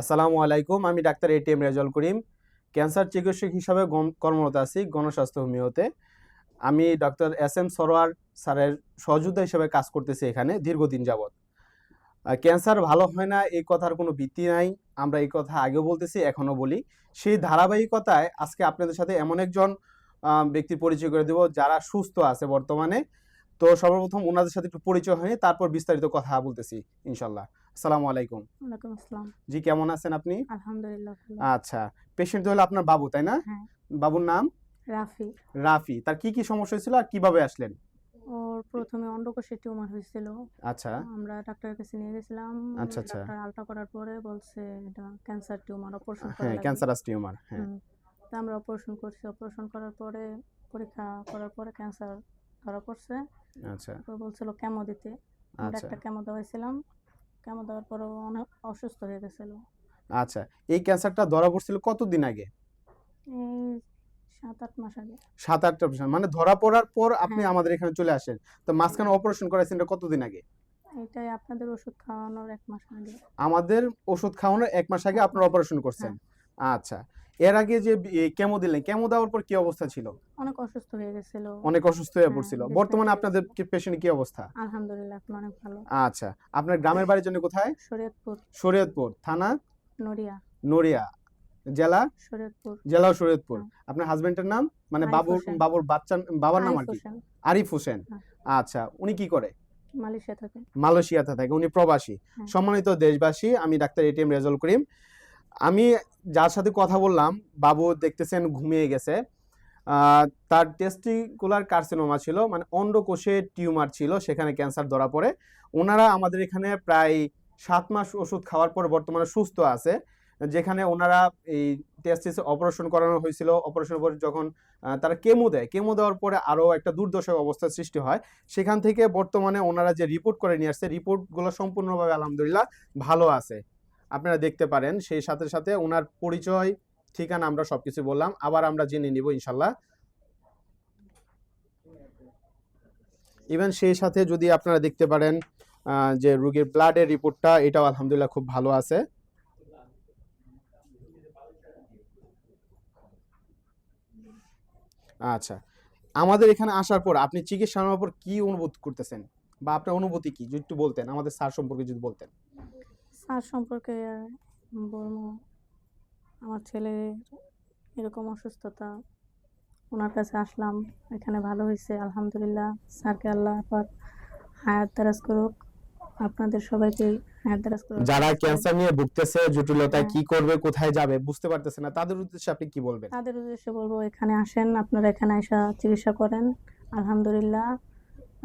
আসসালামু আলাইকুম। আমি doctor ATM Rezaul Karim, cancer চিকিৎসক হিসাবে কর্মরত আছি গণস্বাস্থ্য হোমিওতে। আমি ডক্টর এস এম সরোয়ার স্যারের সহযোদ্ধা হিসেবে কাজ করতেছি এখানে দীর্ঘদিন যাবৎ। ক্যান্সার ভালো হয় না এই কথার কোনো ভিত্তি নাই। আমরা এই কথা আগেও বলতেছি, এখনো বলি। সেই ধারাবাহিকতায় আজকে আপনাদের সাথে এমন একজন ব্যক্তির পরিচয় করে দেব যারা সুস্থ আছে বর্তমানে। তো সর্বপ্রথম ওনাদের সাথে একটু পরিচয় হয়নি, তারপর বিস্তারিত কথা বলতেছি ইনশাল্লাহ। আসসালামু আলাইকুম। ওয়ালাইকুম আসসালাম। জি, কেমন আছেন আপনি? আলহামদুলিল্লাহ ভালো। আচ্ছা, পেশেন্ট হলো আপনার বাবু, তাই না? হ্যাঁ, বাবুর নাম? রাফি। রাফি। তার কি সমস্যা হয়েছিল আর কিভাবে আসলেন? ওর প্রথমে অন্ডকোষে টিউমার হয়েছিল। আচ্ছা, আমরা ডাক্তারের কাছে নিয়ে গেছিলাম। আচ্ছা, আচ্ছা। ডাক্তার আলট্রা করার পরে বলছে এটা ক্যান্সার টিউমার, অপারেশন করা হ্যাঁ, লাগবে। Cancerous tumour. হ্যাঁ, হুম। তো আমরা অপারেশন করছি। অপারেশন করার পরে পরীক্ষা করার পরে ক্যান্সার ধরা পড়ছে। আচ্ছা, তারপর বলছিল কেমো দিতে। আমরা আচ্ছা, একটা কেমো দেওয়াইছিলাম। কেমো দেওয়ার পরেও অনেক অসুস্থ হয়ে গেছিল। আচ্ছা। এই ক্যান্সারটা ধরা পড়ছিল কতদিন আগে? এই ৭-৮ মাস আগে। ৭-৮টা মানে ধরা পড়ার পর আপনি হ্যাঁ, আমাদের এখানে চলে আসেন। তো মাঝখানে অপারেশন করাইছেন এটা কতদিন আগে? এটাই আপনাদের ওষুধ খাওয়ানোর ১ মাস আগে। আমাদের ওষুধ খাওয়ানোর ১ মাস আগে আপনারা অপারেশন করছেন। হ্যাঁ। আচ্ছা। এর আগে যে কেমো দিলেন, কেমো দেওয়ার পর কি অবস্থা ছিল? অনেক অসুস্থ হয়ে গেছিল। অনেক অসুস্থ হয়ে হ্যাঁ, পড়ছিল। বর্তমানে ডিসেন্ট্রি আপনাদের হয়েছিল। পেশেন্টের কি অবস্থা? আলহামদুলিল্লাহ এখন অনেক ভালো। আচ্ছা। আপনার গ্রামের বাড়ির জন্য কোথায়? শরীয়তপুর, শরীয়তপুর, থানা নড়িয়া, নড়িয়া, জেলা শরীয়তপুর। জেলা শরীয়তপুর। হ্যাঁ, আপনার হাজবেন্ডের নাম? মানে আরিফ হোসেন। বাবুর বাবার নাম আরিফ আর কি? হোসেন। আরিফ হোসেন। হ্যাঁ, আচ্ছা, উনি কি করে? মালয়েশিয়া থাকে। মালয়েশিয়াতে থাকে, উনি প্রবাসী। হ্যাঁ, সম্মানিত দেশবাসী, আমি ডাক্তার এটিএম রেজাউল করিম। আমি যার সাথে কথা বললাম, বাবু দেখতেছেন ঘুমিয়ে গেছে। তার টেস্টিকুলার কার্সিনোমা ছিল, মানে অন্ডকোষে টিউমার ছিল, সেখানে ক্যান্সার ধরা পড়ে। ওনারা আমাদের এখানে প্রায় ৭ মাস ওষুধ খাওয়ার পর বর্তমানে সুস্থ আছে। যেখানে ওনারা এই টেস্টিসে অপারেশন করানো হয়েছিল। অপারেশনের পর যখন তারা কেমো দেয়, কেমো দেওয়ার পরে আরও একটা দুর্দশা অবস্থার সৃষ্টি হয়। সেখান থেকে বর্তমানে ওনারা যে রিপোর্ট করে নিয়ে আসছে, রিপোর্টগুলো সম্পূর্ণভাবে আলহামদুলিল্লাহ ভালো আছে। আপনারা দেখতে পারেন। সেই সাথে সাথে ওনার পরিচয়, ঠিকানা আমরা সবকিছু বললাম। আবার আমরা জেনে নিব ইনশাল্লাহ। ইভেন সেই সাথে যদি আপনারা দেখতে পারেন যে রোগীর ব্লাডের রিপোর্টটা, এটাও আলহামদুলিল্লাহ খুব ভালো আছে। আচ্ছা, আমাদের এখানে আসার পর আপনি চিকিৎসা নেওয়ার পর কি অনুভব করতেছেন, বা আপনার অনুভূতি কি যদি একটু বলতেন, আমাদের স্যার সম্পর্কে যদি বলতেন। স্যার সম্পর্কে বলবো, আমার ছেলের এরকম অসুস্থতা, ওনার কাছে আসলাম, এখানে ভালো হয়েছে আলহামদুলিল্লাহ। স্যারকে আল্লাহ পাক হায়াত দারাজ করুক, আপনাদের সবাইকে হায়াত দারাজ করুক। যারা ক্যান্সার নিয়ে ভুগতেছে, জটিলতায় হ্যাঁ, কি করবে, কোথায় যাবে বুঝতে পারতেছে না, তাদের উদ্দেশ্যে আপনি কি বলবেন? তাদের উদ্দেশ্যে বলবো এখানে আসেন, আপনারা এখানে এসে চিকিৎসা করেন, আলহামদুলিল্লাহ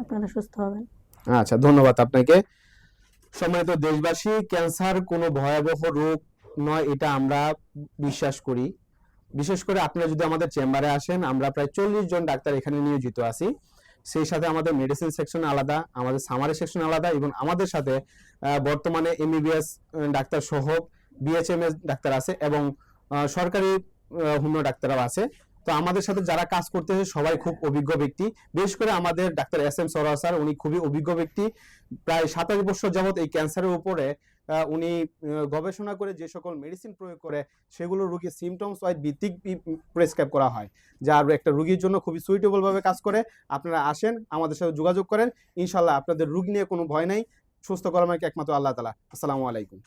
আপনারা সুস্থ হবেন। আচ্ছা, ধন্যবাদ আপনাকে। সম্মানিত দেশবাসী, ক্যান্সার কোনো ভয়াবহ রোগ নয়, এটা আমরা বিশ্বাস করি। বিশেষ করে আপনারা যদি আমাদের চেম্বারে আসেন, আমরা প্রায় 40 জন ডাক্তার এখানে নিয়োজিত আছি। সেই সাথে আমাদের মেডিসিন সেকশন আলাদা, আমাদের সামারি সেকশন আলাদা, এবং আমাদের সাথে বর্তমানে এমবিবিএস ডাক্তার সহ বিএচএমএস ডাক্তার আছে, এবং সরকারি হোমিও ডাক্তারও আছে। তো আমাদের সাথে যারা কাজ করতেছে সবাই খুব অভিজ্ঞ ব্যক্তি। বিশেষ করে আমাদের doctor S M Sarwar sir, উনি খুবই অভিজ্ঞ ব্যক্তি। প্রায় 27 বছর যাবত এই ক্যান্সারের উপরে উনি গবেষণা করে যে সকল মেডিসিন প্রয়োগ করে, সেগুলো রোগীর সিমটমস ওয়াইজ ভিত্তিক প্রেসক্রাইব করা হয়, যা একটা রোগীর জন্য খুবই সুইটেবল ভাবে কাজ করে। আপনারা আসেন, আমাদের সাথে যোগাযোগ করেন, ইনশাল্লাহ আপনাদের রোগ নিয়ে কোনো ভয় নাই। সুস্থ করার একমাত্র আল্লাহ তাআলা। আসসালামু আলাইকুম।